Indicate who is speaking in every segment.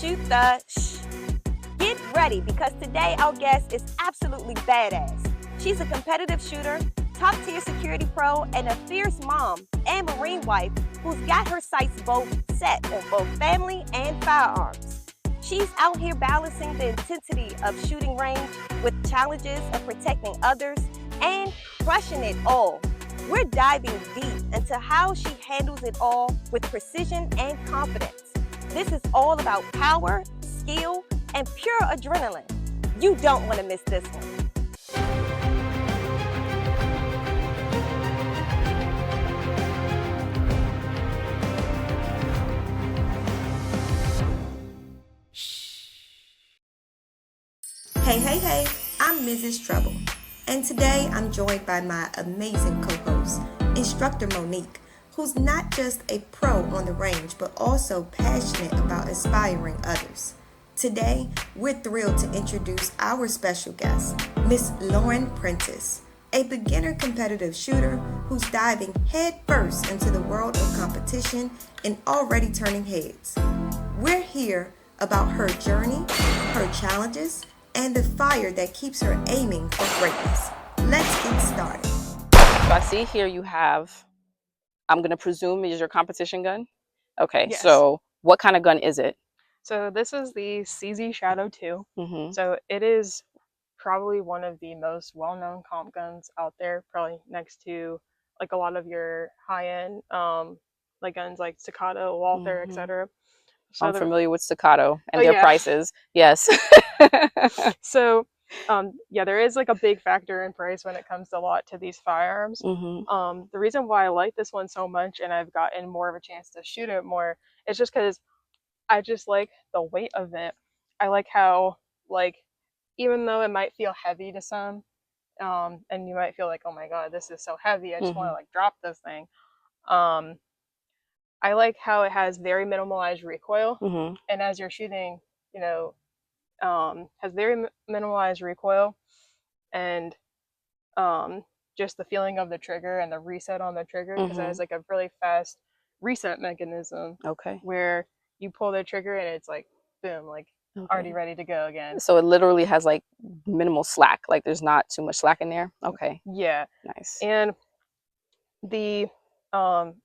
Speaker 1: Shoot the Shh. Get ready because today our guest is absolutely badass. She's a competitive shooter, top-tier security pro, and a fierce mom and Marine wife who's got her sights both set on both family and firearms. She's out here balancing the intensity of shooting range with challenges of protecting others and crushing it all. We're diving deep into how she handles it all with precision and confidence. This is all about power, skill, and pure adrenaline. You don't want to miss this one. Hey, I'm Mrs. Trouble, and today I'm joined by my amazing co-host, Instructor Monique, who's not just a pro on the range, but also passionate about inspiring others. Today, we're thrilled to introduce our special guest, Miss Lauren Printess, a beginner competitive shooter who's diving headfirst into the world of competition and already turning heads. We're here about her journey, her challenges, and the fire that keeps her aiming for greatness. Let's get started.
Speaker 2: So I see here you have, I'm going to presume is your competition gun. Okay,
Speaker 3: Yes.
Speaker 2: So what kind of gun is it?
Speaker 3: So this is the CZ Shadow 2.
Speaker 2: Mm-hmm.
Speaker 3: So it is probably one of the most well-known comp guns out there, probably next to like a lot of your high-end like guns like Staccato, Walther,
Speaker 2: Mm-hmm.
Speaker 3: etc. So
Speaker 2: I'm familiar with Staccato and
Speaker 3: Oh,
Speaker 2: their
Speaker 3: yeah.
Speaker 2: prices. Yes.
Speaker 3: So yeah, there is like a big factor in price when it comes to a lot to these firearms.
Speaker 2: Mm-hmm.
Speaker 3: The reason why I like this one so much and I've gotten more of a chance to shoot it more is just because I just like the weight of it. I like how, like, even though it might feel heavy to some, and you might feel like, oh my god, this is so heavy, I just want to like drop this thing. I like how it has very minimalized recoil,
Speaker 2: Mm-hmm.
Speaker 3: and as you're shooting, you know, has very minimalized recoil, and just the feeling of the trigger and the reset on the trigger, because it has like a really fast reset mechanism.
Speaker 2: Okay.
Speaker 3: Where you pull the trigger and it's like boom, like already ready to go again.
Speaker 2: So it literally has like minimal slack, like there's not too much slack in there. Okay.
Speaker 3: Yeah.
Speaker 2: Nice.
Speaker 3: And the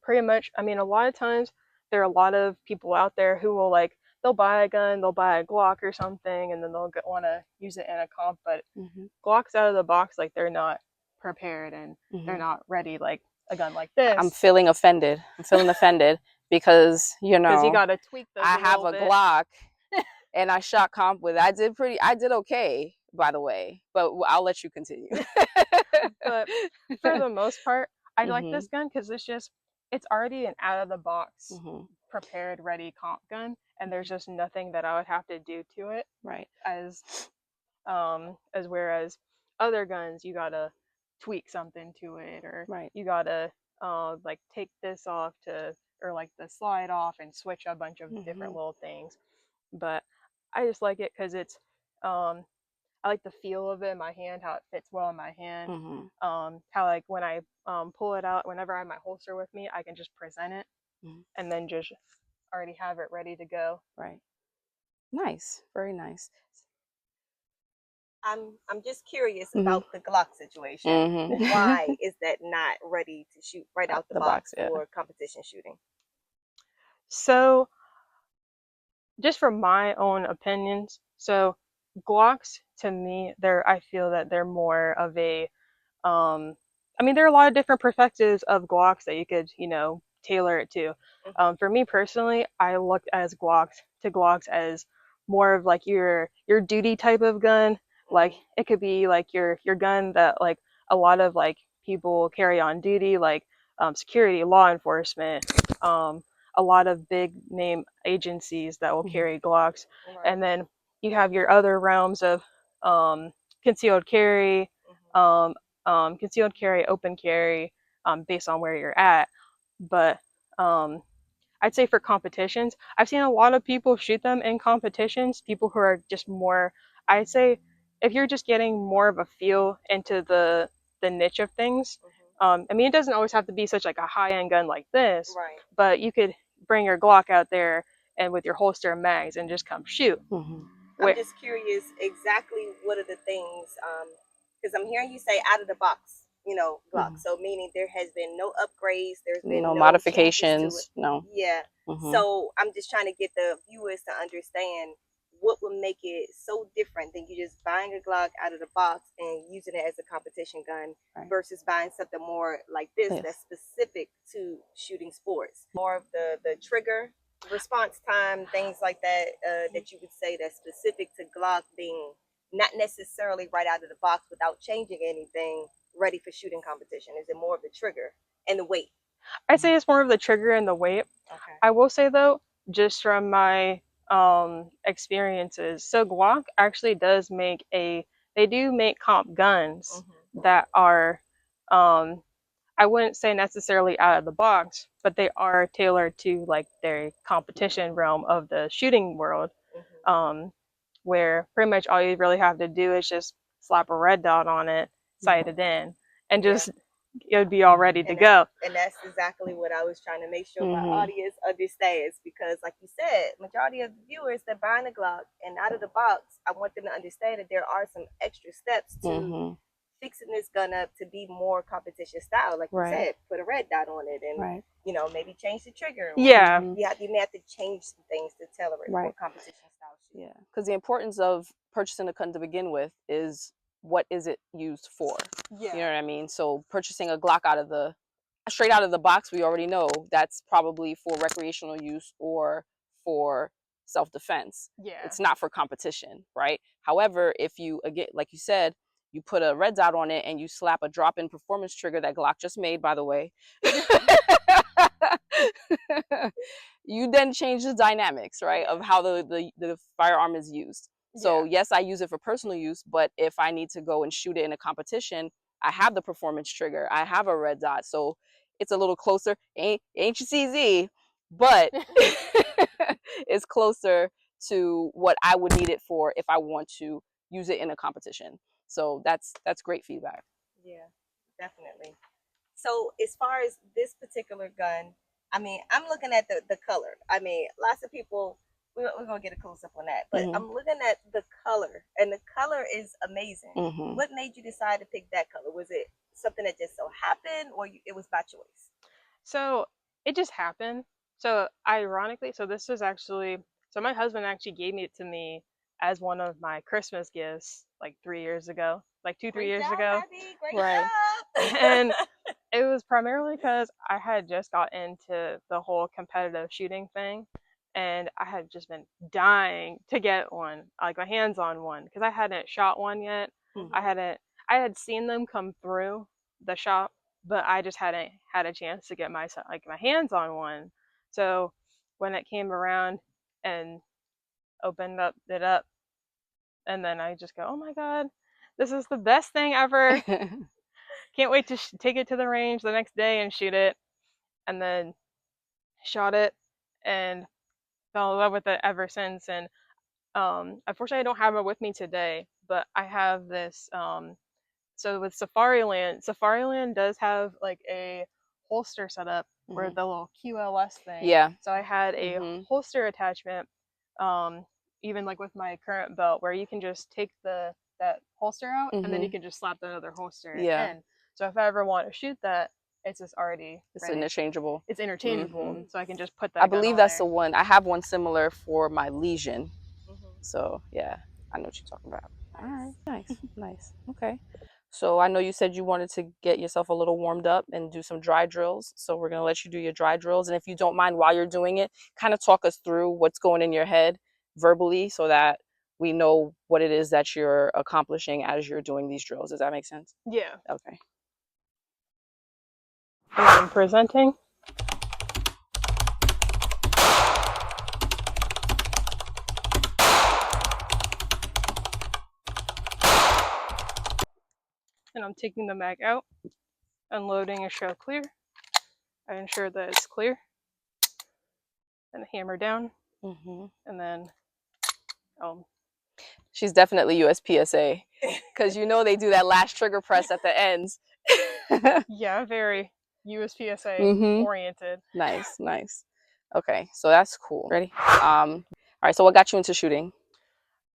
Speaker 3: pretty much, I mean, a lot of times there are a lot of people out there who will like, they'll buy a gun, they'll buy a Glock or something, and then they'll want to use it in a comp, but Glocks out of the box, like they're not prepared and they're not ready like a gun like this.
Speaker 2: I'm feeling offended. Because you
Speaker 3: gotta tweak those.
Speaker 2: I have a Glock and I shot comp with. I did okay, by the way, but I'll let you continue.
Speaker 3: But for the most part, I like this gun because it's already an out of the box prepared, ready comp gun, and there's just nothing that I would have to do to it.
Speaker 2: Right.
Speaker 3: As whereas other guns, you gotta tweak something to it, or you gotta like take this off or like the slide off and switch a bunch of different little things. But I just like it because it's I like the feel of it in my hand, how it fits well in my hand. How like when I pull it out, whenever I have my holster with me, I can just present it and then just already have it ready to go.
Speaker 2: Right. Nice. Very nice.
Speaker 1: I'm just curious about the Glock situation. Why is that not ready to shoot right out the box for competition shooting?
Speaker 3: So, just from my own opinions, so Glocks to me, I feel that they're more of a I mean, there are a lot of different perspectives of Glocks that you could, tailor it to. For me personally, I looked as Glocks as more of like your duty type of gun. Like it could be like your gun that like a lot of like people carry on duty, like security, law enforcement, a lot of big name agencies that will carry Glocks. And then you have your other realms of concealed carry, concealed carry, open carry, based on where you're at. But I'd say for competitions, I've seen a lot of people shoot them in competitions, people who are just more, I'd say if you're just getting more of a feel into the niche of things, I mean, it doesn't always have to be such like a high-end gun like this, but you could bring your Glock out there and with your holster and mags and just come shoot.
Speaker 1: I'm just curious exactly what are the things, because I'm hearing you say out of the box, Glock. So meaning there has been no upgrades, there's been
Speaker 2: No
Speaker 1: no
Speaker 2: modifications,
Speaker 1: changes to it.
Speaker 2: no.
Speaker 1: Yeah. So I'm just trying to get the viewers to understand what would make it so different than you just buying a Glock out of the box and using it as a competition gun versus buying something more like this that's specific to shooting sports. More of the trigger response time, things like that, that you would say that's specific to Glock being not necessarily right out of the box without changing anything, ready for shooting competition? Is it more of the trigger and the weight?
Speaker 3: I'd say it's more of the trigger and the weight.
Speaker 1: Okay.
Speaker 3: I will say though, just from my experiences, so Glock actually does make they do make comp guns that are I wouldn't say necessarily out of the box, but they are tailored to like their competition realm of the shooting world, where pretty much all you really have to do is just slap a red dot on it, sight it in, and just it would be all ready to go.
Speaker 1: And that's exactly what I was trying to make sure my audience understands, because like you said, majority of the viewers that buying a Glock and out of the box, I want them to understand that there are some extra steps to fixing this gun up to be more competition style. Like you said, put a red dot on it and maybe change the trigger.
Speaker 3: Yeah.
Speaker 1: You may have to change some things to tailor it for competition style shooting.
Speaker 2: Yeah, because the importance of purchasing a gun to begin with is what is it used for? You know what I mean? So purchasing a Glock straight out of the box, we already know that's probably for recreational use or for self-defense.
Speaker 3: Yeah.
Speaker 2: It's not for competition, right? However, if you, again, like you said, you put a red dot on it and you slap a drop-in performance trigger that Glock just made, by the way, you then change the dynamics, right, of how the firearm is used. So yes, I use it for personal use, but if I need to go and shoot it in a competition, I have the performance trigger, I have a red dot, so it's a little closer. Ain't your CZ, but it's closer to what I would need it for if I want to use it in a competition. So that's great feedback.
Speaker 1: Yeah, definitely. So as far as this particular gun, I mean, I'm looking at the color. I mean, lots of people, we're going to get a close-up on that. But I'm looking at the color, and the color is amazing. What made you decide to pick that color? Was it something that just so happened, or it was by choice?
Speaker 3: So it just happened. So ironically, so this was actually, so my husband actually gave it to me as one of my Christmas gifts like 3 years ago, like 2-3 years ago.
Speaker 1: Great job.
Speaker 3: And it was primarily because I had just got into the whole competitive shooting thing, and I had just been dying to get one, like my hands on one, because I hadn't shot one yet. I had seen them come through the shop, but I just hadn't had a chance to get my hands on one. So when it came around and opened it up, and then I just go, oh my god, this is the best thing ever. Can't wait to take it to the range the next day and shoot it. And then shot it and fell in love with it ever since. And unfortunately I don't have it with me today, but I have this so with Safariland does have like a holster set up where the little QLS thing.
Speaker 2: Yeah.
Speaker 3: So I had a holster attachment, even like with my current belt, where you can just take that holster out and then you can just slap the other holster in. So if I ever want to shoot that, it's just already ready.
Speaker 2: Interchangeable.
Speaker 3: It's interchangeable, so I can just put that.
Speaker 2: I believe that's the one. I have one similar for my Legion. So yeah, I know what you're talking about. All right, nice. Okay. So I know you said you wanted to get yourself a little warmed up and do some dry drills. So we're gonna let you do your dry drills, and if you don't mind, while you're doing it, kind of talk us through what's going in your head verbally, so that we know what it is that you're accomplishing as you're doing these drills. Does that make sense?
Speaker 3: Yeah.
Speaker 2: Okay.
Speaker 3: I'm presenting. And I'm taking the mag out, unloading a show clear. I ensure that it's clear. And hammer down. And then
Speaker 2: she's definitely USPSA, because you know they do that last trigger press at the ends.
Speaker 3: Yeah, very USPSA oriented.
Speaker 2: Nice. Okay, so that's cool. Ready? All right, so what got you into shooting?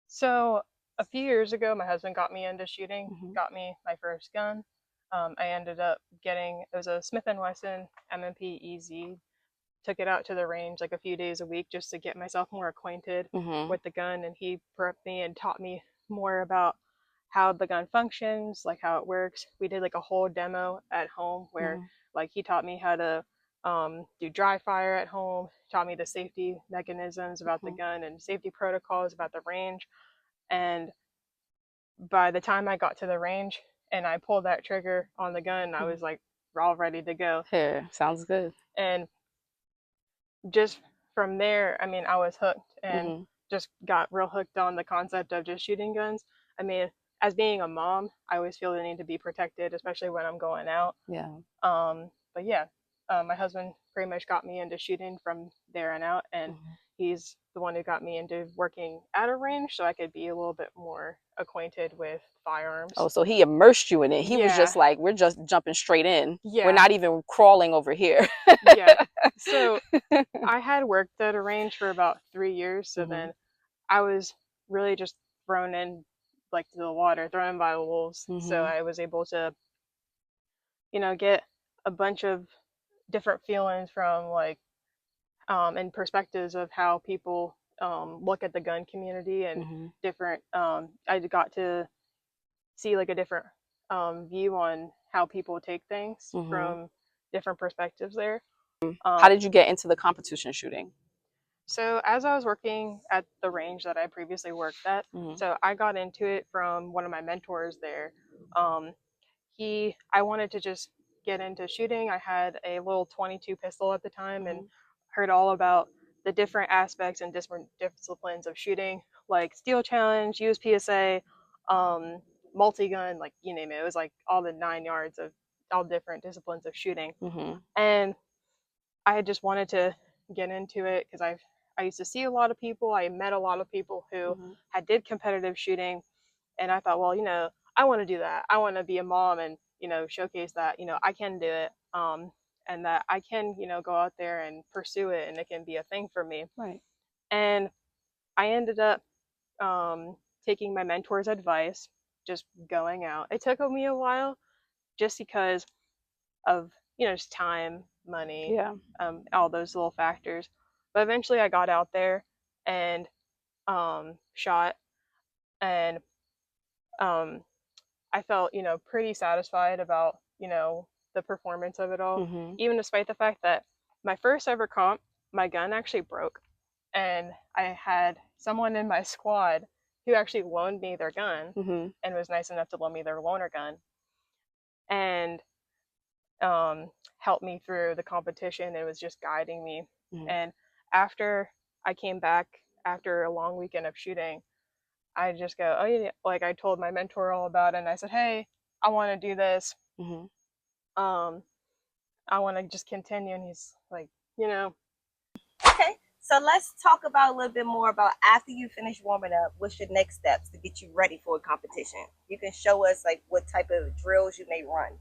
Speaker 3: So a few years ago, my husband got me into shooting,
Speaker 2: Mm-hmm.
Speaker 3: got me my first gun. I ended up getting, it was a Smith & Wesson M&P EZ. Took it out to the range like a few days a week just to get myself more acquainted
Speaker 2: Mm-hmm.
Speaker 3: with the gun, and he prepped me and taught me more about how the gun functions, like how it works. We did like a whole demo at home where
Speaker 2: Mm-hmm.
Speaker 3: like he taught me how to do dry fire at home, taught me the safety mechanisms about the
Speaker 2: Mm-hmm.
Speaker 3: gun and safety protocols about the range. And by the time I got to the range and I pulled that trigger on the gun, I
Speaker 2: Mm-hmm.
Speaker 3: was like all ready to go.
Speaker 2: Here, sounds good.
Speaker 3: And just from there, I mean, I was hooked and
Speaker 2: Mm-hmm.
Speaker 3: just got real hooked on the concept of just shooting guns. I mean, as being a mom, I always feel the need to be protected, especially when I'm going out.
Speaker 2: Yeah.
Speaker 3: But yeah, my husband pretty much got me into shooting from there on out, and
Speaker 2: Mm-hmm.
Speaker 3: he's the one who got me into working at a range so I could be a little bit more acquainted with firearms.
Speaker 2: Oh, so he immersed you in it. He was
Speaker 3: Yeah,
Speaker 2: just like, we're just jumping straight in. We're
Speaker 3: yeah,
Speaker 2: not even crawling over here.
Speaker 3: yeah. So I had worked at a range for about 3 years, so
Speaker 2: Mm-hmm.
Speaker 3: then I was really just thrown in like to the water, thrown in by the wolves. So
Speaker 2: Mm-hmm.
Speaker 3: I was able to, get a bunch of different feelings from like and perspectives of how people look at the gun community and
Speaker 2: Mm-hmm.
Speaker 3: different I got to see like a different view on how people take things
Speaker 2: Mm-hmm.
Speaker 3: from different perspectives there.
Speaker 2: How
Speaker 3: Um,
Speaker 2: did you get into the competition shooting?
Speaker 3: So as I was working at the range that I previously worked at,
Speaker 2: Mm-hmm.
Speaker 3: so I got into it from one of my mentors there. Um, I wanted to just get into shooting. I had a little 22 pistol at the time and
Speaker 2: Mm-hmm.
Speaker 3: heard all about the different aspects and different disciplines of shooting, like steel challenge, USPSA, multi-gun, like you name it. It was like all the 9 yards of all different disciplines of shooting.
Speaker 2: Mm-hmm.
Speaker 3: And I just wanted to get into it because I used to see a lot of people. I met a lot of people who
Speaker 2: Mm-hmm.
Speaker 3: had did competitive shooting, and I thought, well, I want to do that. I want to be a mom and showcase that I can do it, and that I can go out there and pursue it, and it can be a thing for me.
Speaker 2: Right.
Speaker 3: And I ended up taking my mentor's advice, just going out. It took me a while, just because of just time, money,
Speaker 2: Yeah.
Speaker 3: all those little factors. But eventually, I got out there and shot, and um, I felt pretty satisfied about the performance of it all,
Speaker 2: Mm-hmm.
Speaker 3: even despite the fact that my first ever comp, my gun actually broke, and I had someone in my squad who actually loaned me their gun
Speaker 2: Mm-hmm.
Speaker 3: and was nice enough to loan me their loaner gun, and helped me through the competition. It was just guiding me.
Speaker 2: Mm-hmm.
Speaker 3: And after I came back after a long weekend of shooting, I just go, oh yeah, like I told my mentor all about it, and I said, hey, I want to do this.
Speaker 2: Mm-hmm.
Speaker 3: Um, I want to just continue. And he's like,
Speaker 1: Okay, so let's talk about a little bit more about after you finish warming up, what's your next steps to get you ready for a competition? You can show us like what type of drills you may run.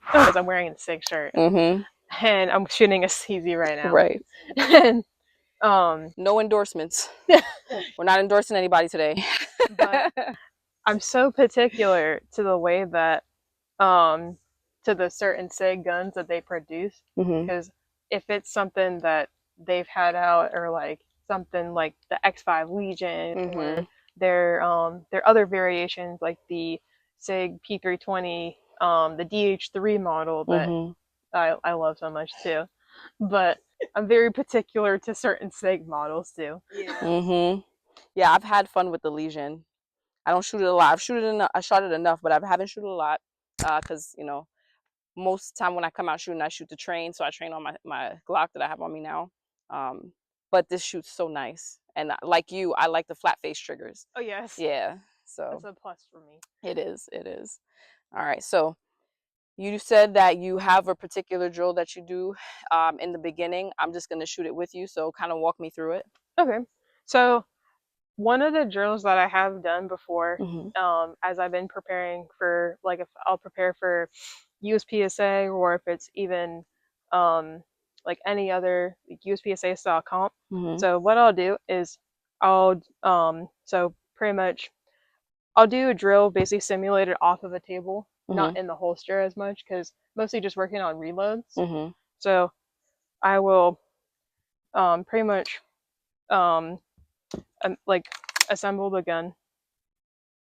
Speaker 3: because I'm wearing a SIG shirt
Speaker 2: Mm-hmm.
Speaker 3: and I'm shooting a CZ right now.
Speaker 2: Right.
Speaker 3: And
Speaker 2: No endorsements. We're not endorsing anybody today.
Speaker 3: but I'm so particular to the way that to the certain SIG guns that they produce,
Speaker 2: Mm-hmm.
Speaker 3: because if it's something that they've had out, or like something like the X5 Legion,
Speaker 2: Mm-hmm.
Speaker 3: or their other variations like the SIG P320, the DH3 model that
Speaker 2: Mm-hmm.
Speaker 3: I love so much too, but I'm very particular to certain SIG models too.
Speaker 1: Yeah.
Speaker 2: Mm-hmm. Yeah, I've had fun with the Legion. I don't shoot it a lot. I shot it enough, but I haven't shoot it a lot because most time when I come out shooting, I shoot the train, so I train on my Glock that I have on me now. Um, but this shoots so nice, and like you, I like the flat face triggers.
Speaker 3: Oh yes,
Speaker 2: Yeah,
Speaker 3: that's
Speaker 2: so
Speaker 3: a plus for me.
Speaker 2: it is. It is. All right, so you said that you have a particular drill that you do in the beginning. I'm just gonna shoot it with you, so kind of walk me through it.
Speaker 3: Okay, so one of the drills that I have done before,
Speaker 2: Mm-hmm.
Speaker 3: as I've been preparing for, like, if I'll prepare for USPSA, or if it's even like any other like USPSA style comp.
Speaker 2: Mm-hmm.
Speaker 3: So what I'll do is I'll so pretty much I'll do a drill basically simulated off of a table, not in the holster as much, because mostly just working on reloads.
Speaker 2: Mm-hmm.
Speaker 3: So I will pretty much like assemble the gun,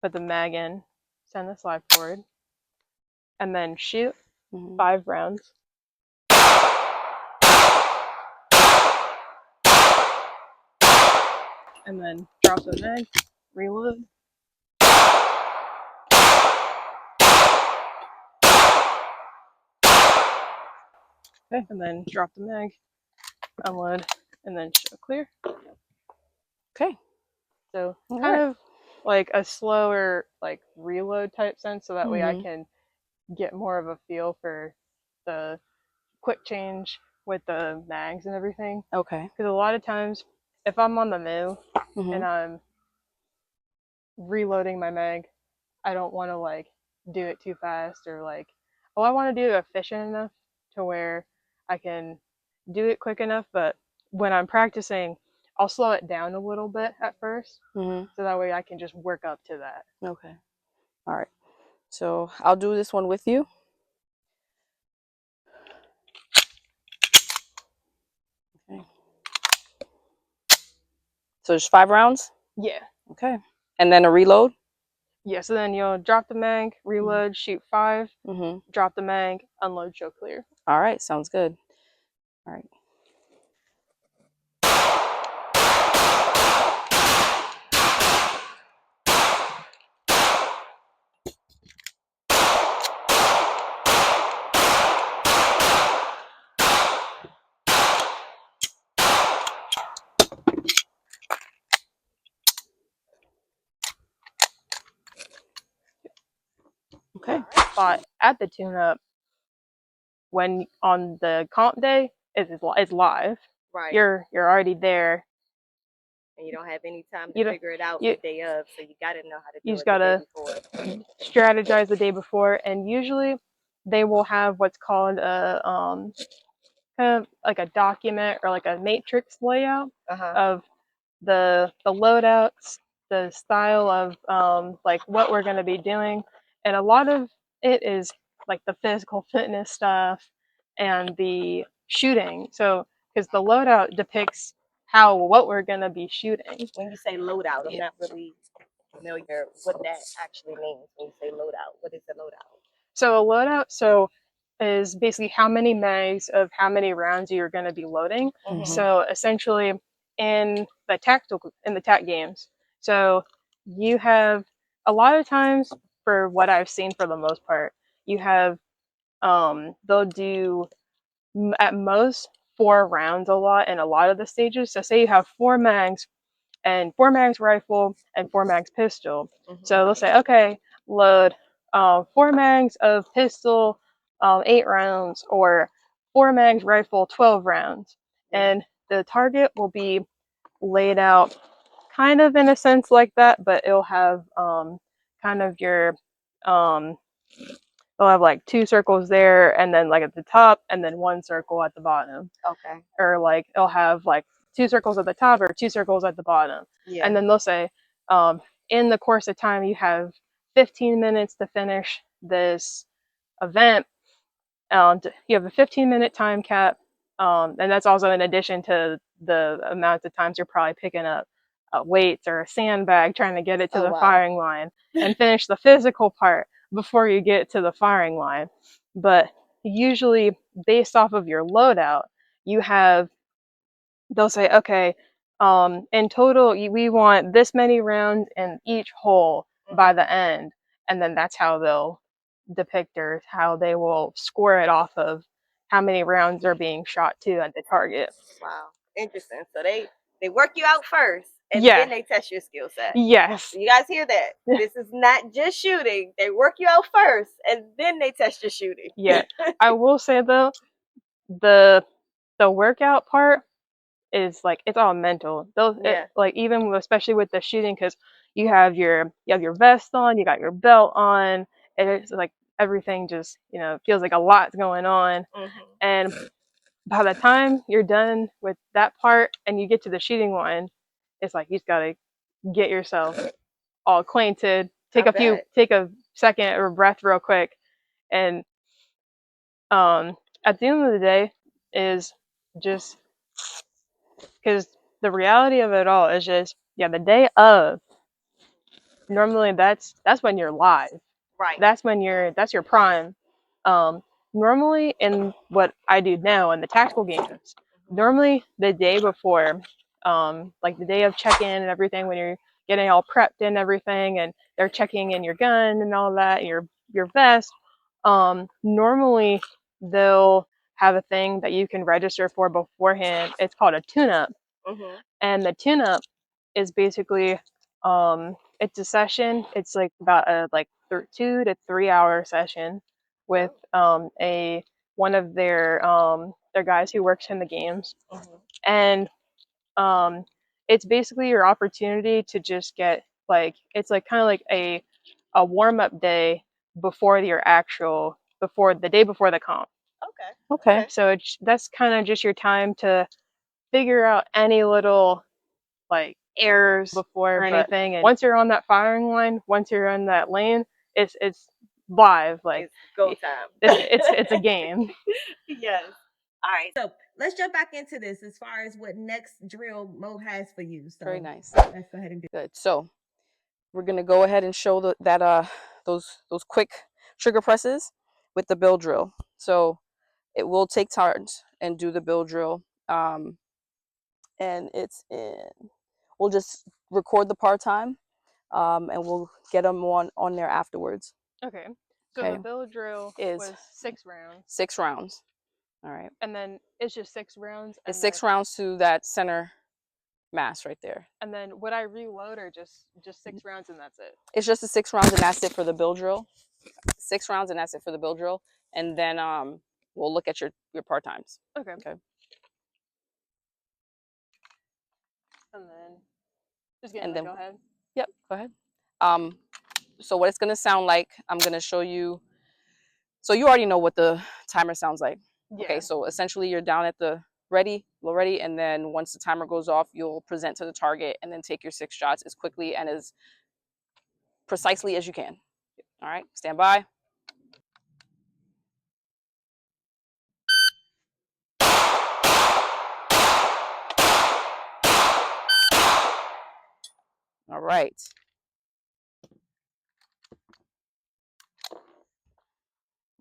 Speaker 3: put the mag in, send the slide forward, and then shoot 5 rounds. And then drop the mag, reload. Okay, and then drop the mag, unload, and then show clear.
Speaker 2: Okay.
Speaker 3: So kind of like a slower like reload type sense, so that way I can get more of a feel for the quick change with the mags and everything.
Speaker 2: Okay.
Speaker 3: Because a lot of times, if I'm on the move and I'm reloading my mag, I don't want to like do it too fast, or like, oh, I want to do it efficient enough to where I can do it quick enough. But when I'm practicing, I'll slow it down a little bit at first, so that way I can just work up to that.
Speaker 2: Okay. All right. So I'll do this one with you. Okay. So there's 5 rounds?
Speaker 3: Yeah.
Speaker 2: Okay. And then a reload?
Speaker 3: Yeah, so then you'll drop the mag, reload, shoot 5, drop the mag, unload, show clear.
Speaker 2: All right, sounds good. All right. Okay.
Speaker 3: But at the tune-up, when on the comp day, it's live.
Speaker 1: Right.
Speaker 3: You're already there.
Speaker 1: And you don't have any time to figure it out the day of, so you got to know how to do
Speaker 3: You
Speaker 1: it
Speaker 3: just
Speaker 1: the
Speaker 3: gotta
Speaker 1: day before.
Speaker 3: strategize the day before, and usually they will have what's called a kind of like a document or like a matrix layout of the loadouts, the style of like what we're going to be doing, and a lot of it is like the physical fitness stuff and the shooting. So because the loadout depicts what we're going to be shooting.
Speaker 1: When you say loadout, I'm not really familiar what that actually means. When you say loadout, what is a loadout?
Speaker 3: So a loadout is basically how many mags of how many rounds you're going to be loading. So essentially in the TAC games, so you have a lot of times, for what I've seen for the most part, you have they'll do at most 4 rounds a lot in a lot of the stages. So say you have 4 mags and 4 mags rifle and 4 mags pistol. So they'll say, okay, load 4 mags of pistol, 8 rounds, or 4 mags rifle, 12 rounds. And the target will be laid out kind of in a sense like that, but it'll have kind of your they'll have like 2 circles there, and then like at the top, and then 1 circle at the bottom.
Speaker 1: Okay.
Speaker 3: Or like it'll have like 2 circles at the top or 2 circles at the bottom.
Speaker 1: Yeah.
Speaker 3: And then they'll say, in the course of time, you have 15 minutes to finish this event. You have a 15-minute time cap, and that's also in addition to the amount of times you're probably picking up weights or a sandbag trying to get it to the firing line and finish the physical part before you get to the firing line. But usually, based off of your loadout, they'll say, okay, in total, we want this many rounds in each hole by the end. And then that's how they'll depict, or how they will score it off of how many rounds are being shot to at the target.
Speaker 1: Wow, interesting. So they work you out first, and then they test your skill set.
Speaker 3: Yes.
Speaker 1: So you guys hear that? This is not just shooting. They work you out first, and then they test your shooting.
Speaker 3: Yeah. I will say though, the workout part is like, it's all mental. Like even especially with the shooting, because you have your vest on, you got your belt on, and it's like everything just feels like a lot's going on. And by the time you're done with that part and you get to the shooting line, it's like you just gotta get yourself all acquainted, take a second or a breath real quick, and at the end of the day is just because the reality of it all is just the day of, normally that's when you're live.
Speaker 1: Right.
Speaker 3: That's your prime. Normally in what I do now in the tactical games, normally the day before, like the day of check-in and everything, when you're getting all prepped and everything, and they're checking in your gun and all that, and your vest, normally they'll have a thing that you can register for beforehand. It's called a tune-up. And the tune-up is basically, it's a session. It's like about a 2 to 3 hour session with a one of their guys who works in the games. And it's basically your opportunity to just get it's like kind of like a warm-up day before the day before the comp.
Speaker 2: Okay.
Speaker 3: So that's kind of just your time to figure out any little errors before anything. And once you're on that firing line, once you're in that lane, it's live.
Speaker 1: It's go time.
Speaker 3: It's a game.
Speaker 1: Yes. All right. So let's jump back into this as far as what next drill Mo has for you. So
Speaker 2: Very nice.
Speaker 1: let's go ahead and do
Speaker 2: Good. So we're gonna go ahead and show those quick trigger presses with the bill drill. So it will take turns and do the bill drill. And we'll just record the part time, and we'll get them on there afterwards.
Speaker 3: Okay. So the bill drill was 6 rounds.
Speaker 2: 6 rounds. All right.
Speaker 3: And then it's just 6 rounds.
Speaker 2: It's 6 rounds to that center mass right there.
Speaker 3: And then would I reload, or just 6 rounds and that's it?
Speaker 2: It's just the 6 rounds and that's it for the bill drill. 6 rounds and that's it for the bill drill. And then we'll look at your part times.
Speaker 3: Okay.
Speaker 2: Okay.
Speaker 3: And then just go ahead.
Speaker 2: Yep, go ahead. So what it's gonna sound like, I'm gonna show you. So you already know what the timer sounds like.
Speaker 3: Yeah.
Speaker 2: Okay, so essentially you're down at the low ready, and then once the timer goes off, you'll present to the target and then take your 6 shots as quickly and as precisely as you can. All right, stand by. All right.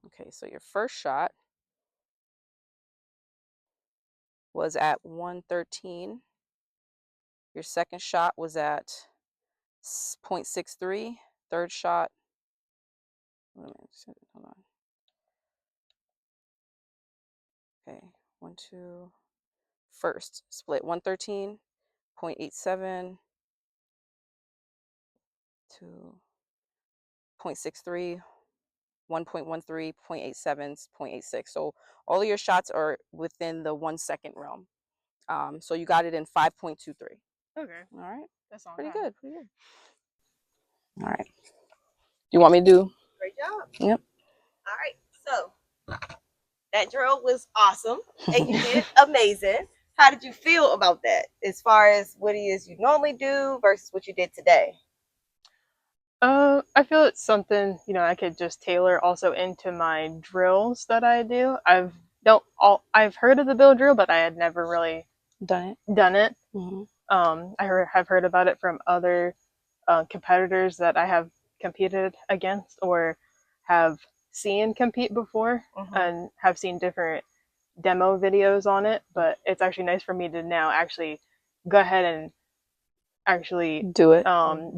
Speaker 2: Okay, so your first shot was at 113. Your second shot was at 0.63. Third shot, hold on. Okay, 1, 2. First split 113, 0.87 to 0.63, 1.13, 0.87, 0.86. So all of your shots are within the 1 second realm. So you got it in 5.23.
Speaker 3: Okay.
Speaker 2: All right.
Speaker 3: That's all.
Speaker 2: Pretty good. Pretty good. All right. Do you want me to do?
Speaker 1: Great job.
Speaker 2: Yep.
Speaker 1: All right. So that drill was awesome, and you did amazing. How did you feel about that, as far as what it is you normally do versus what you did today?
Speaker 3: I feel it's something I could just tailor also into my drills that I do. I've heard of the bill drill, but I had never really
Speaker 2: Done
Speaker 3: it.
Speaker 2: Mm-hmm.
Speaker 3: Have heard about it from other competitors that I have competed against or have seen compete before, and have seen different demo videos on it. But it's actually nice for me to now actually go ahead and actually
Speaker 2: do it.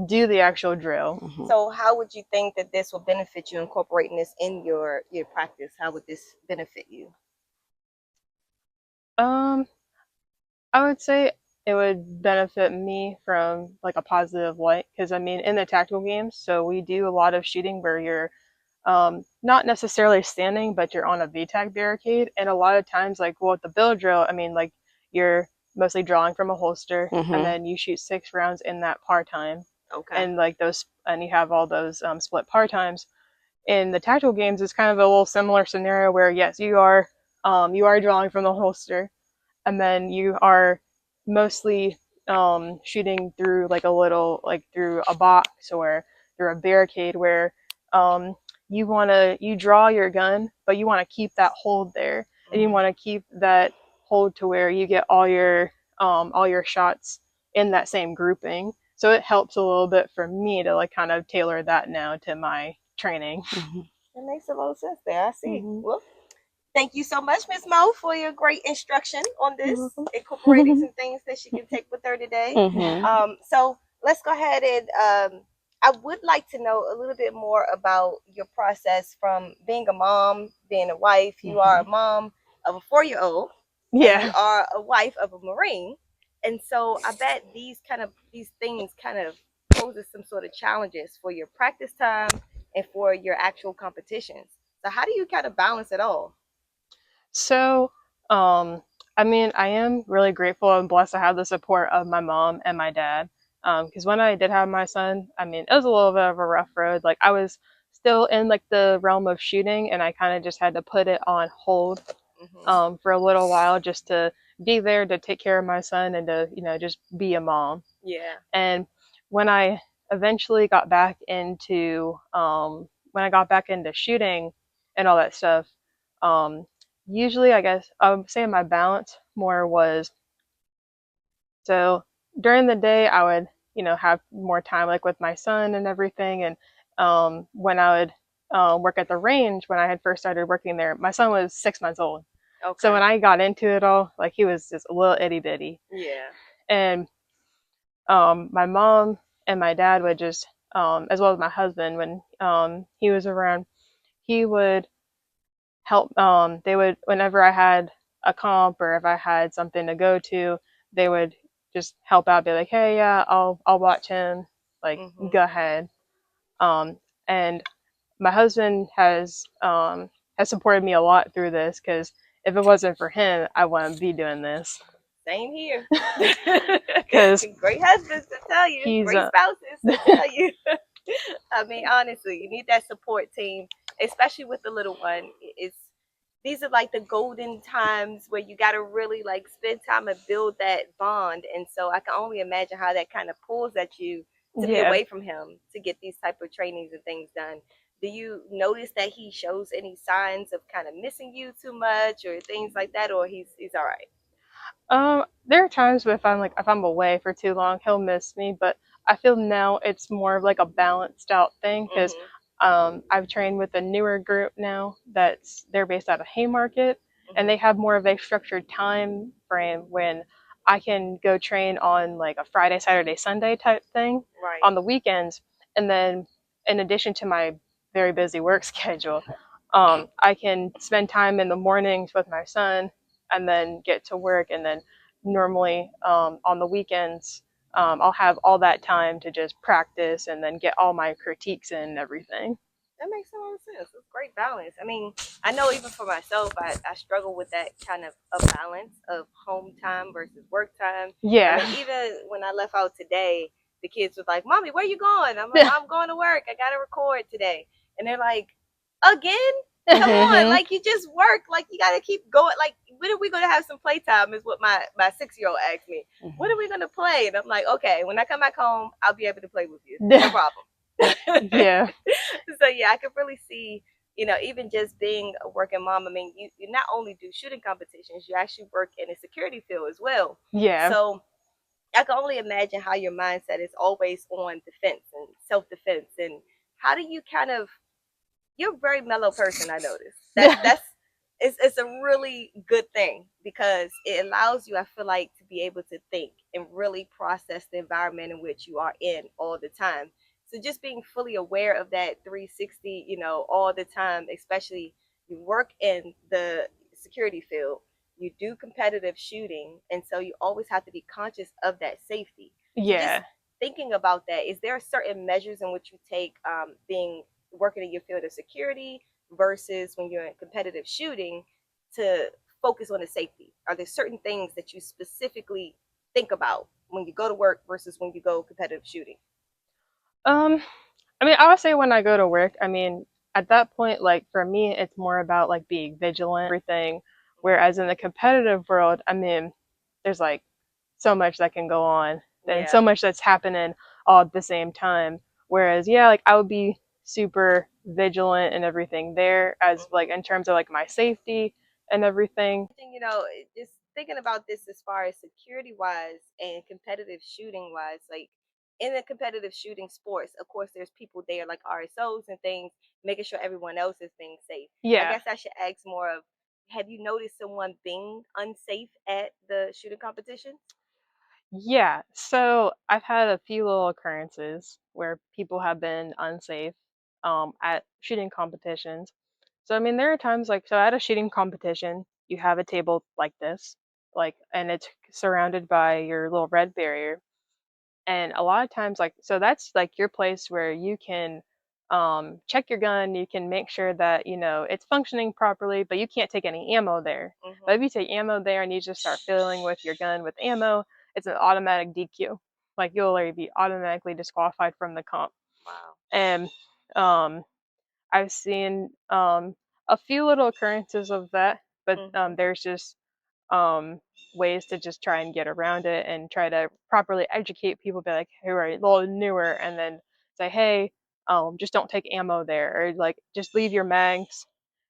Speaker 3: Do the actual drill.
Speaker 1: So how would you think that this will benefit you, incorporating this in your practice? How would this benefit you?
Speaker 3: I would say it would benefit me from a positive light, because I mean, in the tactical games, so we do a lot of shooting where you're not necessarily standing, but you're on a VTAC barricade, and a lot of times, with the bill drill, I mean, you're mostly drawing from a holster, and then you shoot 6 rounds in that par time.
Speaker 1: Okay.
Speaker 3: And you have all those split par times. In the tactical games, it's kind of a little similar scenario where, yes, you are you are drawing from the holster, and then you are mostly shooting through like a little, like through a box or through a barricade where um, you draw your gun, but you want to keep that hold there, and you want to keep that hold to where you get all your shots in that same grouping. So it helps a little bit for me to like kind of tailor that now to my training.
Speaker 1: That makes a lot of sense there. I see. Well, thank you so much, Miss Mo, for your great instruction on this, incorporating some things that she can take with her today. So let's go ahead and I would like to know a little bit more about your process from being a mom, being a wife. You are a mom of a 4-year-old, and you are a wife of a Marine. And so I bet these things kind of poses some sort of challenges for your practice time and for your actual competitions. So how do you kind of balance it all?
Speaker 3: So, I mean, I am really grateful and blessed to have the support of my mom and my dad. Because when I did have my son, I mean, it was a little bit of a rough road. Like, I was still in like the realm of shooting, and I kind of just had to put it on hold for a little while just to be there to take care of my son and to, just be a mom.
Speaker 1: Yeah.
Speaker 3: And when I eventually got back into shooting and all that stuff, usually I guess I would say my balance more was, so during the day I would, have more time like with my son and everything. And when I would work at the range, when I had first started working there, my son was 6 months old.
Speaker 1: Okay.
Speaker 3: So when I got into it all, like he was just a little itty bitty.
Speaker 1: Yeah.
Speaker 3: And my mom and my dad would just, as well as my husband, when he was around, he would help. They would, whenever I had a comp or if I had something to go to, they would just help out, be like, "Hey, yeah, I'll watch him. Like, go ahead." And my husband has supported me a lot through this, because if it wasn't for him, I wouldn't be doing this.
Speaker 1: Same here.
Speaker 3: Because
Speaker 1: great husbands to tell you, great spouses to tell you. I mean, honestly, you need that support team, especially with the little one. These are like the golden times where you got to really like spend time and build that bond. And so I can only imagine how that kind of pulls at you to be away from him to get these type of trainings and things done. Do you notice that he shows any signs of kind of missing you too much or things like that, or he's all right?
Speaker 3: There are times where if I'm away for too long, he'll miss me, but I feel now it's more of like a balanced out thing, because I've trained with a newer group now they're based out of Haymarket, and they have more of a structured time frame when I can go train on like a Friday, Saturday, Sunday type thing on the weekends, and then in addition to my very busy work schedule, I can spend time in the mornings with my son and then get to work. And then normally on the weekends, I'll have all that time to just practice and then get all my critiques in and everything.
Speaker 1: That makes a lot of sense. It's great balance. I mean, I know even for myself, I struggle with that kind of a balance of home time versus work time.
Speaker 3: Yeah.
Speaker 1: I mean, even when I left out today, the kids was like, "Mommy, where you going?" I'm like, "I'm going to work. I got to record today." And they're like, "Again? Come on, like you just work. Like you got to keep going. Like when are we going to have some playtime?" Is what my 6-year-old asked me. When are we going to play? And I'm like, "Okay, when I come back home, I'll be able to play with you. No problem."
Speaker 3: Yeah.
Speaker 1: So yeah, I could really see, even just being a working mom. I mean, you not only do shooting competitions, you actually work in a security field as well.
Speaker 3: Yeah.
Speaker 1: So I can only imagine how your mindset is always on defense and self-defense. And how do you you're a very mellow person, I noticed. It's a really good thing because it allows you, I feel like, to be able to think and really process the environment in which you are in all the time. So just being fully aware of that 360, all the time, especially you work in the security field, you do competitive shooting, and so you always have to be conscious of that safety. So just thinking about that, is there certain measures in which you take being working in your field of security versus when you're in competitive shooting to focus on the safety? Are there certain things that you specifically think about when you go to work versus when you go competitive shooting?
Speaker 3: I mean, I would say when I go to work, I mean, at that point, like for me, it's more about like being vigilant, everything Whereas in the competitive world, I mean, there's like so much that can go on and so much that's happening all at the same time. Whereas, yeah, like I would be super vigilant and everything there as like in terms of like my safety and everything.
Speaker 1: You know, just thinking about this as far as security wise and competitive shooting wise, like in the competitive shooting sports, of course, there's people there like RSOs and things, making sure everyone else is being safe. I
Speaker 3: Yeah.
Speaker 1: guess I should ask more of, have you noticed someone being unsafe at the shooting competition?
Speaker 3: Yeah, so I've had a few little occurrences where people have been unsafe at shooting competitions. So I mean, there are times like so at a shooting competition, you have a table like this, like, and it's surrounded by your little red barrier. And a lot of times, like, so that's like your place where you can check your gun, you can make sure that you know it's functioning properly, but you can't take any ammo there. But if you take ammo there and you just start filling with your gun with ammo, it's an automatic DQ. Like you'll already be automatically disqualified from the comp.
Speaker 1: Wow.
Speaker 3: And I've seen a few little occurrences of that, but there's just ways to just try and get around it and try to properly educate people, be like, who are a little newer, and then say, hey, just don't take ammo there, or like just leave your mags,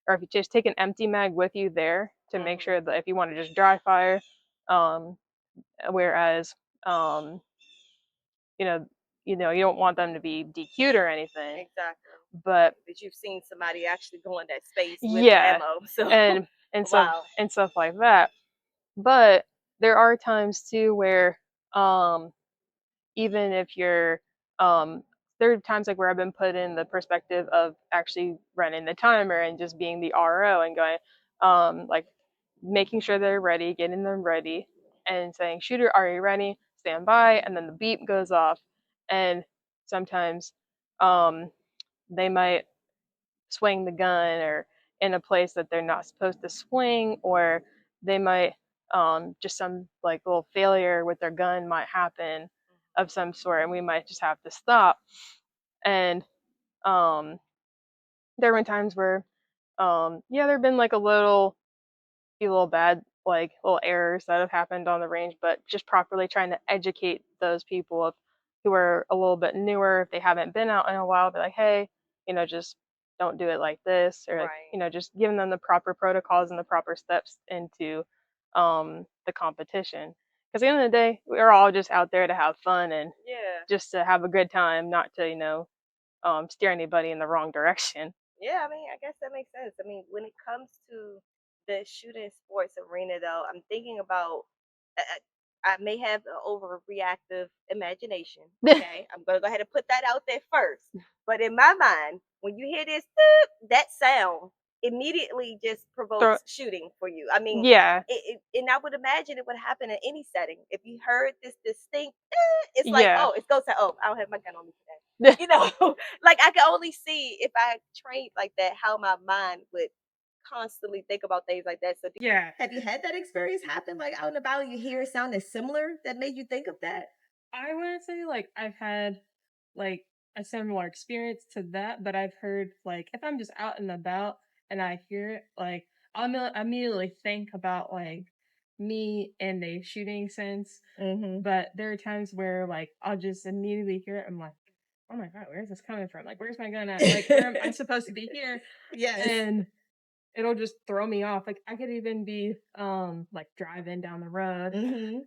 Speaker 3: or if you just take an empty mag with you there to make sure that if you want to just dry fire, um, whereas um, you know, you don't want them to be DQ'd or anything.
Speaker 1: Exactly.
Speaker 3: But
Speaker 1: you've seen somebody actually go in that space with
Speaker 3: yeah,
Speaker 1: ammo. So
Speaker 3: and stuff
Speaker 1: wow.
Speaker 3: and stuff like that. But there are times too where even if you're there are times like where I've been put in the perspective of actually running the timer and just being the RO and going like making sure they're ready, getting them ready, and saying, shooter, are you ready? Stand by, and then the beep goes off. And sometimes they might swing the gun or in a place that they're not supposed to swing, or they might just some like little failure with their gun might happen of some sort, and we might just have to stop. And um, there have been times where yeah, there have been like few little bad like little errors that have happened on the range, but just properly trying to educate those people who are a little bit newer, if they haven't been out in a while, be like, hey, just don't do it like this, or like, just giving them the proper protocols and the proper steps into the competition. Because at the end of the day, we're all just out there to have fun and just to have a good time, not to steer anybody in the wrong direction.
Speaker 1: Yeah, I mean, I guess that makes sense. I mean, when it comes to the shooting sports arena, though, I'm thinking about I may have an overreactive imagination. Okay, I'm gonna go ahead and put that out there first. But in my mind, when you hear this, that sound immediately just provokes shooting for you. I mean,
Speaker 3: yeah,
Speaker 1: and I would imagine it would happen in any setting. If you heard this distinct, it's like,
Speaker 3: yeah.
Speaker 1: oh, it's go to, oh, I don't have my gun on me today. Like I can only see if I trained like that how my mind would constantly think about things like that. So
Speaker 3: Yeah.
Speaker 1: have you had that experience happen like out and about and you hear it sounded similar that made you think of that?
Speaker 3: I wouldn't say like I've had like a similar experience to that, but I've heard like if I'm just out and about and I hear it, like I'll immediately think about like me in a shooting sense. But there are times where like I'll just immediately hear it. I'm like, oh my god, where's this coming from? Like, where's my gun at? Like, where am I supposed to be here?
Speaker 1: Yes.
Speaker 3: And it'll just throw me off. Like I could even be like driving down the road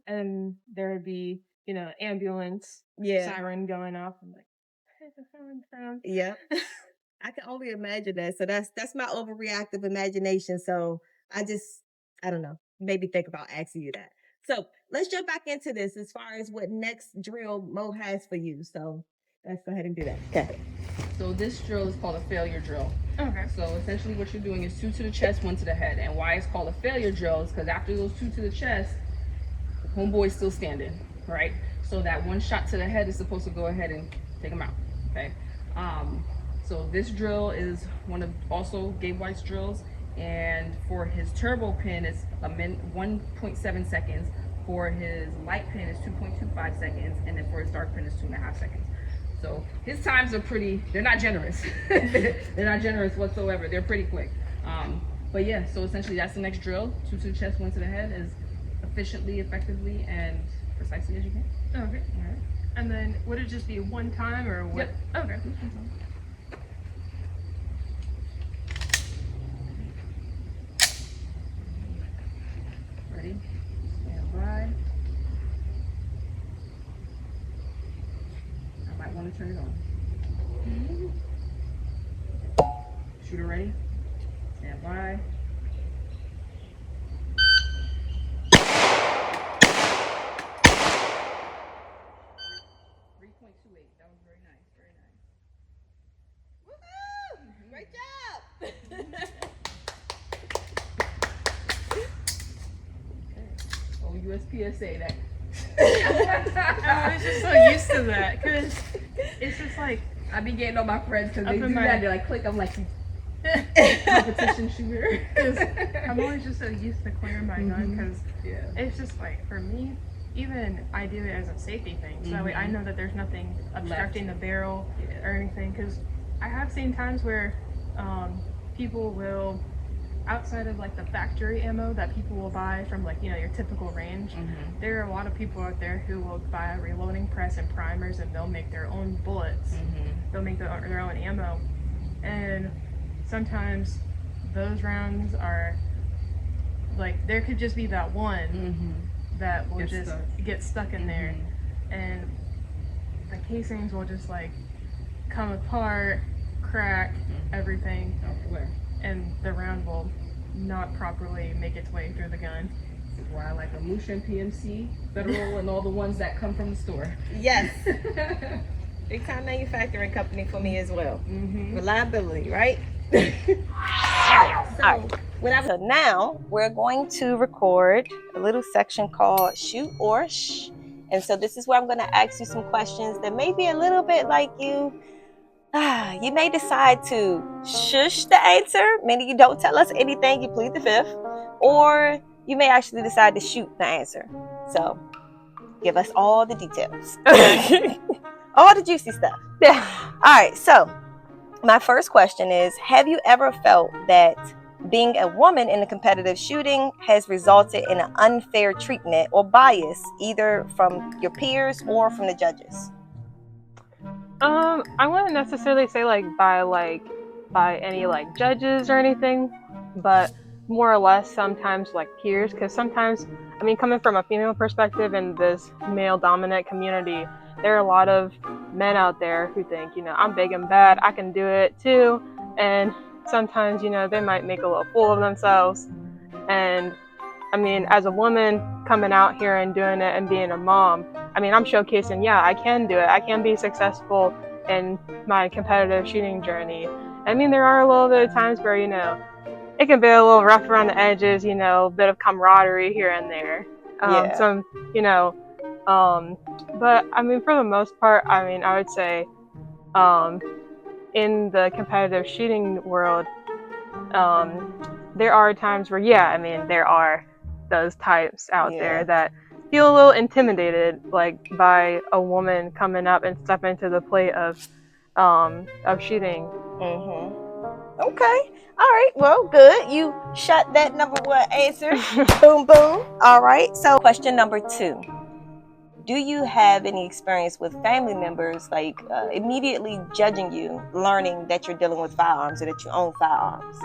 Speaker 3: and there would be, ambulance siren going off. I'm like, where's the coming from?
Speaker 1: Yeah. I can only imagine that. So that's my overreactive imagination. So I don't know, maybe think about asking you that. So let's jump back into this as far as what next drill Mo has for you. So let's go ahead and do that. Okay.
Speaker 2: So this drill is called a failure drill. Okay. So essentially what you're doing is 2 to the chest, 1 to the head. And why it's called a failure drill is because after those 2 to the chest, homeboy's still standing, right? So that 1 shot to the head is supposed to go ahead and take him out, okay? So this drill is one of also Gabe White's drills, and for his turbo pin it's 1.7 seconds. For his light pin is 2.25 seconds, and then for his dark pin is 2.5 seconds. So his times are they're not generous. They're not generous whatsoever. They're pretty quick. But yeah, so essentially that's the next drill. 2 to the chest, 1 to the head, as efficiently, effectively, and precisely as you can.
Speaker 3: Okay.
Speaker 2: All right.
Speaker 3: And then would it just be one time or what?
Speaker 2: Yep.
Speaker 3: Okay.
Speaker 2: Ready? Stand by. I might want to turn it on. Shooter ready? Stand by. That was very nice, very nice.
Speaker 1: Woohoo! Great job!
Speaker 2: USPSA that.
Speaker 3: I was just so used to that because it's just like
Speaker 2: I be getting on my friends because they
Speaker 3: Up
Speaker 2: do
Speaker 3: in my-
Speaker 2: that. They're like, click. I'm like, competition shooter.
Speaker 3: I'm always just so used to clearing my gun because
Speaker 2: Yeah.
Speaker 3: it's just like for me, even I do it as a safety thing. So that way I know that there's nothing obstructing the barrel
Speaker 2: Yeah.
Speaker 3: or anything. Because I have seen times where people will, outside of like the factory ammo that people will buy from like, you know, your typical range, there are a lot of people out there who will buy a reloading press and primers and they'll make their own bullets. They'll make their own ammo. And sometimes those rounds are like, there could just be that one that will just get stuck in there, and the casings will just like come apart, crack, everything, and the round will not properly make its way through the gun.
Speaker 2: This is why I like a Mushin PMC, Federal, and all the ones that come from the store.
Speaker 1: Yes. Big time manufacturing company for me as well. Reliability, right? So now we're going to record a little section called Shoot or Shh. And so this is where I'm going to ask you some questions that may be a little bit like you. You may decide to shush the answer, meaning you don't tell us anything, you plead the fifth, or you may actually decide to shoot the answer. So give us all the details. All the juicy stuff. All right, so my first question is, have you ever felt that being a woman in the competitive shooting has resulted in an unfair treatment or bias, either from your peers or from the judges?
Speaker 3: I wouldn't necessarily say by any like judges or anything, but more or less sometimes like peers, because sometimes, I mean, coming from a female perspective in this male dominant community, there are a lot of men out there who think, you know, I'm big and bad, I can do it too, and sometimes, you know, they might make a little fool of themselves. And I mean, as a woman coming out here and doing it and being a mom, I mean, I'm showcasing, yeah, I can do it. I can be successful in my competitive shooting journey. I mean, there are a little bit of times where, you know, it can be a little rough around the edges, you know, a bit of camaraderie here and there. Some, you know, but I mean, for the most part, I mean, I would say in the competitive shooting world, there are times where, yeah, I mean, there are those types out there that feel a little intimidated, like by a woman coming up and stepping to the plate of shooting.
Speaker 1: Okay. All right. Well, good. You shot that number one answer. Boom, boom. All right. So question number 2. Do you have any experience with family members like immediately judging you, learning that you're dealing with firearms or that you own firearms?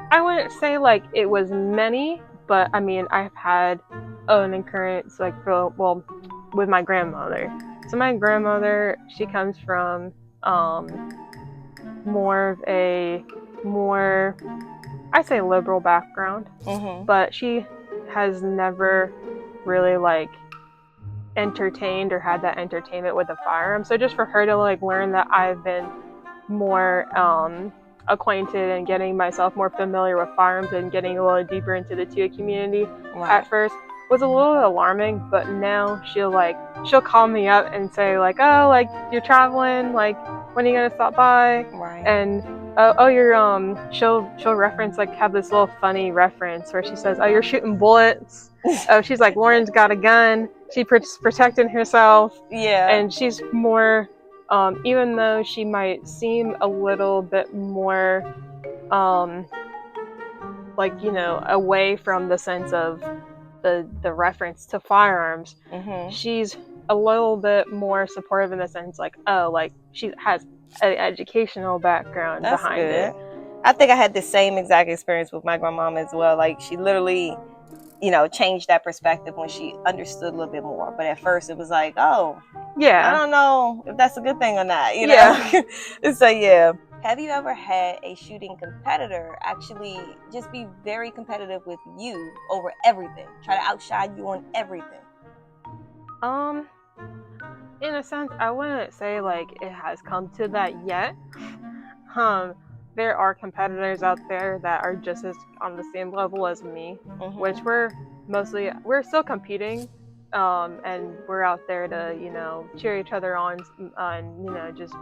Speaker 3: I wouldn't say like it was many, but I mean, I've had an occurrence like with my grandmother. So my grandmother, she comes from I say liberal background, but she has never really like entertained or had that entertainment with a firearm. So just for her to like learn that I've been more acquainted and getting myself more familiar with firearms and getting a little deeper into the TIA community at first was a little alarming, but now she'll call me up and say like, oh, like you're traveling, like when are you gonna stop by? And she'll reference, like, have this little funny reference where she says, oh, you're shooting bullets. Oh, she's like, Lauren's got a gun, she's protecting herself. And she's more even though she might seem a little bit more like, you know, away from the sense of the reference to firearms, she's a little bit more supportive in the sense like, oh, like she has an educational background
Speaker 1: That's
Speaker 3: behind
Speaker 1: good.
Speaker 3: it.
Speaker 1: I think I had the same exact experience with my grandmama as well. Like she literally, you know, changed that perspective when she understood a little bit more. But at first it was like, oh,
Speaker 3: Yeah.
Speaker 1: I don't know if that's a good thing or not, you know?
Speaker 3: Yeah.
Speaker 1: So yeah. Have you ever had a shooting competitor actually just be very competitive with you over everything? Try to outshine you on everything?
Speaker 3: In a sense, I wouldn't say like it has come to that yet. There are competitors out there that are just as on the same level as me, which we're still competing, and we're out there to, you know, cheer each other on, and, you know, just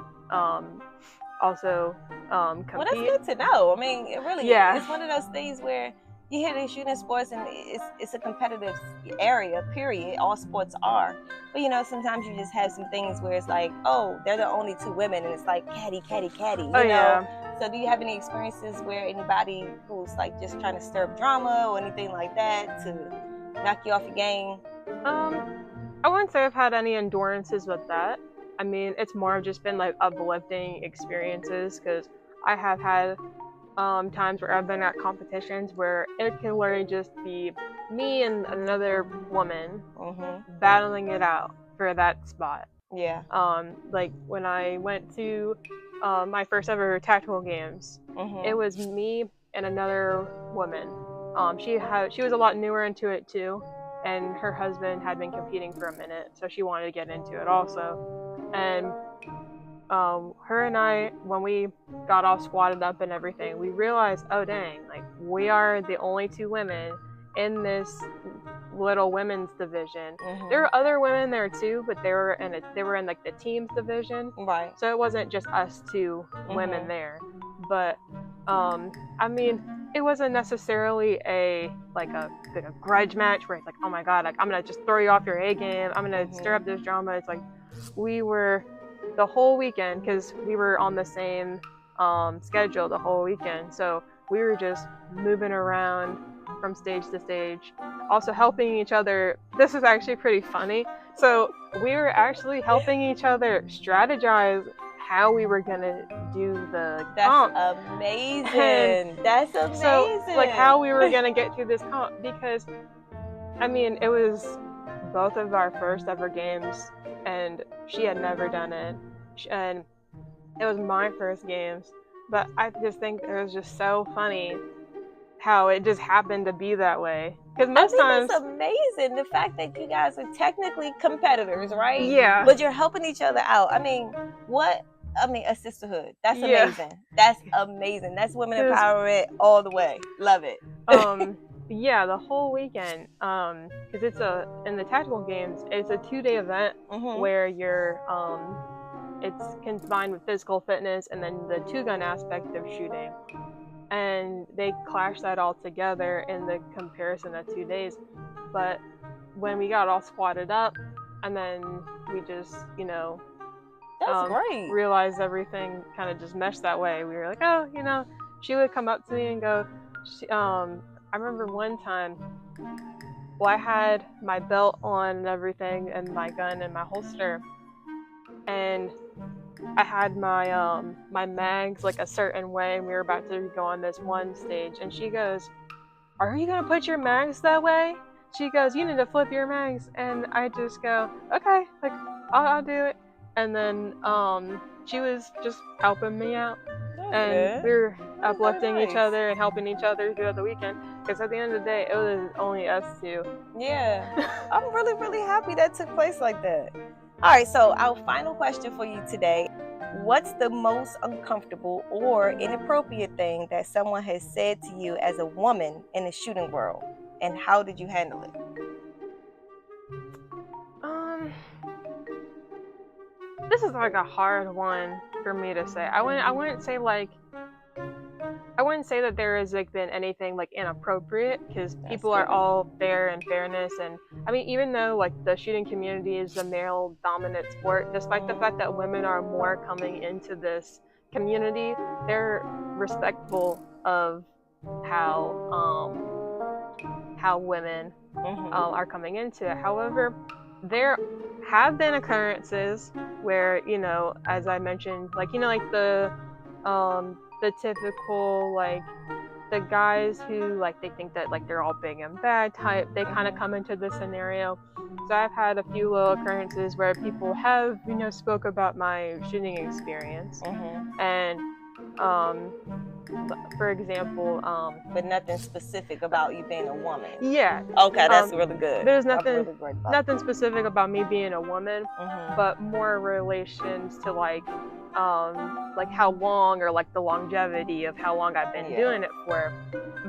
Speaker 3: also compete.
Speaker 1: Well, that's good to know. I mean, it really
Speaker 3: Yeah.
Speaker 1: it's one of those things where you hear these shooting sports and it's a competitive area, period. All sports are. But you know, sometimes you just have some things where it's like, oh, they're the only two women and it's like caddy, caddy, caddy, you know?
Speaker 3: Yeah.
Speaker 1: So do you have any experiences where anybody who's like just trying to stir up drama or anything like that to knock you off your game?
Speaker 3: I wouldn't say I've had any endurances with that. I mean, it's more just been like uplifting experiences, because I have had times where I've been at competitions where it can literally just be me and another woman battling it out for that spot.
Speaker 1: Yeah.
Speaker 3: Like when I went to my first ever tactical games, it was me and another woman. She was a lot newer into it too, and her husband had been competing for a minute, so she wanted to get into it also. And her and I, when we got all squatted up and everything, we realized, oh dang, like we are the only two women in this little women's division. There were other women there too, but they were in like the teams division,
Speaker 1: right?
Speaker 3: So it wasn't just us two women there. But I mean, it wasn't necessarily a grudge match where it's like, oh my god, like I'm gonna just throw you off your A game, I'm gonna stir up this drama. It's like we were the whole weekend, because we were on the same schedule the whole weekend, so we were just moving around from stage to stage, also helping each other. This is actually pretty funny. So we were actually helping each other strategize how we were gonna do the comp.
Speaker 1: That's amazing. That's amazing.
Speaker 3: So like how we were gonna get through this comp, because I mean, it was both of our first ever games, and she had never done it, and it was my first games. But I just think it was just so funny how it just happened to be that way. Because most times,
Speaker 1: that's amazing. The fact that you guys are technically competitors, right?
Speaker 3: Yeah.
Speaker 1: But you're helping each other out. I mean, a sisterhood. That's amazing. That's amazing. That's women empowerment all the way. Love it.
Speaker 3: Yeah, the whole weekend. Because it's in the tactical games, it's a 2-day event where you're it's combined with physical fitness and then the two-gun aspect of shooting. And they clash that all together in the comparison of 2 days. But when we got all squatted up, and then we just, you know,
Speaker 1: that's great.
Speaker 3: realized everything kind of just meshed that way. We were like, oh, you know, she would come up to me and go, I remember one time, well, I had my belt on and everything, and my gun in my holster, and I had my my mags like a certain way, and we were about to go on this one stage, and she goes, are you gonna put your mags that way? She goes, you need to flip your mags. And I just go, okay, like I'll do it. And then she was just helping me out, and we were uplifting each other and helping each other throughout the weekend, because at the end of the day it was only us two.
Speaker 1: Yeah. I'm really, really happy that took place like that. All right, so our final question for you today: what's the most uncomfortable or inappropriate thing that someone has said to you as a woman in the shooting world, and how did you handle it?
Speaker 3: This is like a hard one for me to say. I wouldn't say like I wouldn't say that there has like been anything like inappropriate, because
Speaker 1: That's
Speaker 3: people are
Speaker 1: good.
Speaker 3: all fair and fairness. And I mean, even though like the shooting community is a male dominant sport, despite the fact that women are more coming into this community, they're respectful of how women are coming into it. However, there have been occurrences where, as I mentioned, like like the typical, like the guys who like they think that like they're all big and bad type, they kind of come into this scenario. So I've had a few little occurrences where people have spoke about my shooting experience. And for example,
Speaker 1: But nothing specific about you being a woman.
Speaker 3: yeah,
Speaker 1: Okay, that's really good.
Speaker 3: there's
Speaker 1: I'm
Speaker 3: nothing
Speaker 1: really great about
Speaker 3: nothing specific about me being a woman,
Speaker 1: Mhm.
Speaker 3: but more relations to like how long, or like the longevity of how long I've been
Speaker 1: Yeah.
Speaker 3: doing it for.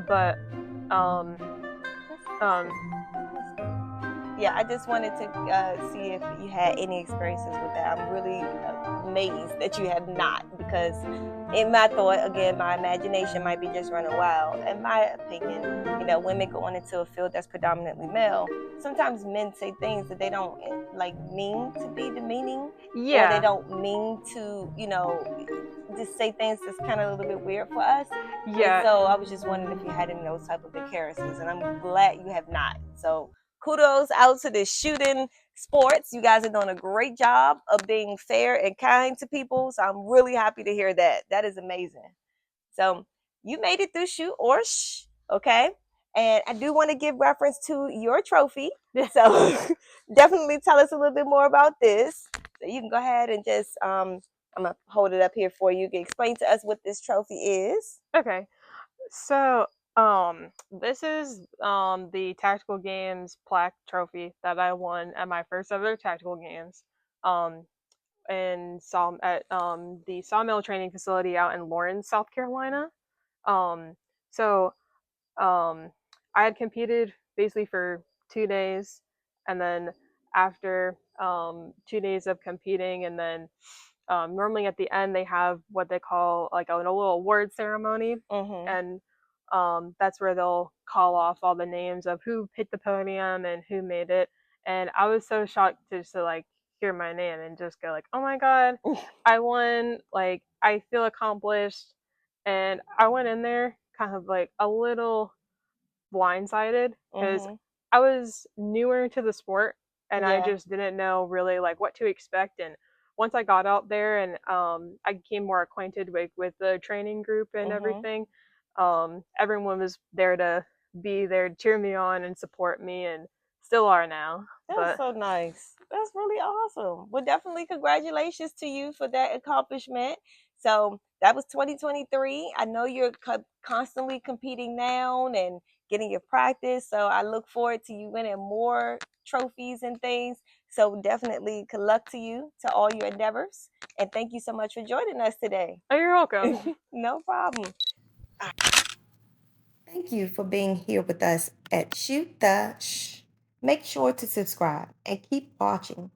Speaker 3: But um um
Speaker 1: Yeah, I just wanted to see if you had any experiences with that. I'm really amazed that you have not, because in my thought, again, my imagination might be just running wild. In my opinion, women going into a field that's predominantly male, sometimes men say things that they don't like mean to be demeaning, or they
Speaker 3: yeah,
Speaker 1: don't mean to, just say things that's kind of a little bit weird for us. And
Speaker 3: yeah.
Speaker 1: so I was just wondering if you had any of those type of occurrences, and I'm glad you have not. So kudos out to the shooting sports. You guys are doing a great job of being fair and kind to people. So I'm really happy to hear that. That is amazing. So you made it through shoot or shh, okay? And I do want to give reference to your trophy. So definitely tell us a little bit more about this. So you can go ahead and just I'm gonna hold it up here for you. You can explain to us what this trophy is.
Speaker 3: Okay. So, this is the Tactical Games plaque trophy that I won at my first ever Tactical Games, um, at the Sawmill Training Facility out in Lawrence, South Carolina. Um, so, I had competed basically for 2 days, and then after 2 days of competing, and then normally at the end they have what they call like a little award ceremony,
Speaker 1: Mm-hmm.
Speaker 3: and that's where they'll call off all the names of who hit the podium and who made it. And I was so shocked to just to like hear my name and just go like, oh my god, I won! Like I feel accomplished. And I went in there kind of like a little blindsided, because
Speaker 1: Mm-hmm.
Speaker 3: I was newer to the sport and I
Speaker 1: Yeah.
Speaker 3: just didn't know really like what to expect. And once I got out there and I became more acquainted with the training group and
Speaker 1: Mm-hmm.
Speaker 3: everything, everyone was there to be there to cheer me on and support me, and still are now.
Speaker 1: That's
Speaker 3: But
Speaker 1: so nice. That's really awesome. Well, definitely congratulations to you for that accomplishment. So that was 2023. I know you're constantly competing now and getting your practice. So I look forward to you winning more trophies and things. So definitely good luck to you, to all your endeavors. And thank you so much for joining us today.
Speaker 3: oh, you're welcome.
Speaker 1: No problem. Thank you for being here with us at Shoot the Shh. Make sure to subscribe and keep watching.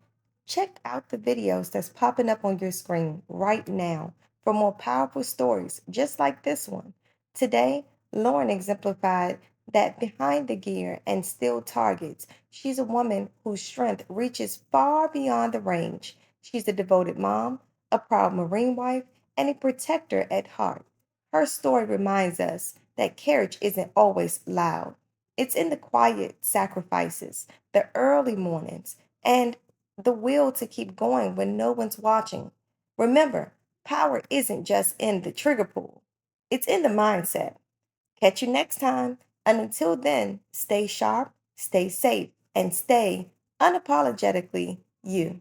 Speaker 1: Check out the videos that's popping up on your screen right now for more powerful stories just like this one. Today, Lauren exemplified that behind the gear and still targets, she's a woman whose strength reaches far beyond the range. She's a devoted mom, a proud Marine wife, and a protector at heart. Her story reminds us that courage isn't always loud. It's in the quiet sacrifices, the early mornings, and the will to keep going when no one's watching. Remember, power isn't just in the trigger pull, it's in the mindset. Catch you next time. And until then, stay sharp, stay safe, and stay unapologetically you.